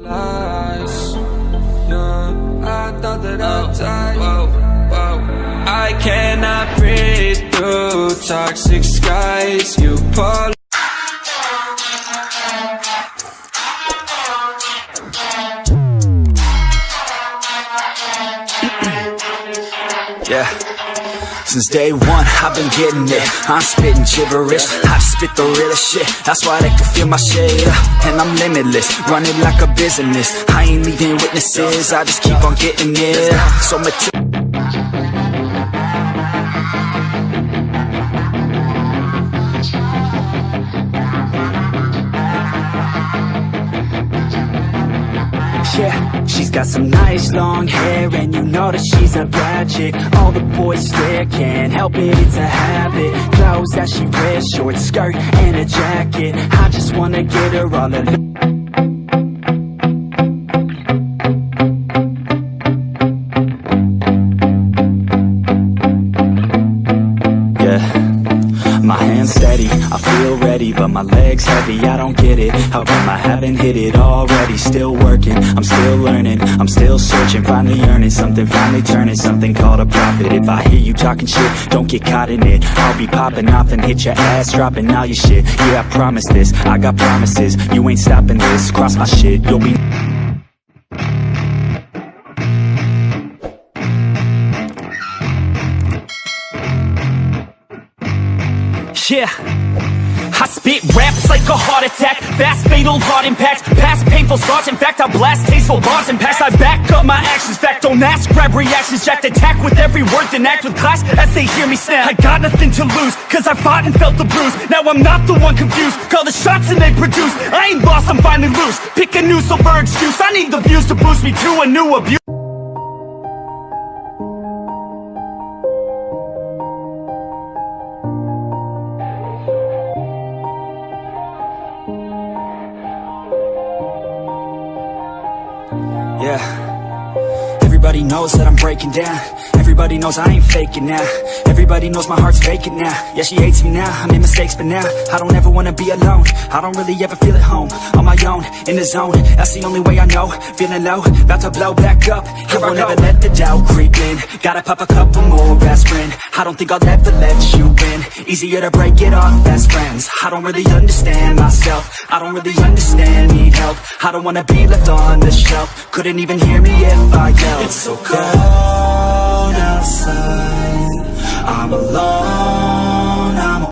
I cannot breathe through toxic skies. You pull. Yeah. Since day one, I've been getting it. I'm spitting gibberish, I spit the realest shit. That's why they can feel my shade. And I'm limitless, running like a business. I ain't leaving witnesses, I just keep on getting it. So yeah, she's got some nice long hair, and you know that she's a bad chick. All the boys stare, can't help it, it's a habit. Clothes that she wears, short skirt and a jacket. I just wanna get her all alone. My hands steady, I feel ready, but my legs heavy, I don't get it. How come I haven't hit it already? Still working, I'm still learning, I'm still searching, finally earning something, finally turning something called a profit. If I hear you talking shit, don't get caught in it. I'll be popping off and hit your ass, dropping all your shit. Yeah, I promise this, I got promises, you ain't stopping this. Cross my shit, you'll be... Yeah, I spit raps like a heart attack, fast fatal heart impact, past painful scars. In fact, I blast tasteful bars and packs. I back up my actions, fact don't ask, grab reactions, jacked attack with every word, then act with class as they hear me snap. I got nothing to lose, cause I fought and felt the bruise. Now I'm not the one confused, call the shots and they produce. I ain't lost, I'm finally loose, pick a new silver excuse. I need the views to boost me to a new abuse. Yeah, everybody knows that I'm breaking down. Everybody knows I ain't faking now. Everybody knows my heart's vacant now. Yeah, she hates me now, I made mistakes but now I don't ever wanna be alone. I don't really ever feel at home. On my own, in the zone, that's the only way I know. Feeling low, about to blow back up. Here I won't ever let the doubt creep in. Gotta pop a couple more aspirin. I don't think I'll ever let you in. Easier to break it off best friends. I don't really understand myself, I don't really understand, need help. I don't wanna be left on the shelf. Couldn't even hear me if I yelled. It's so cold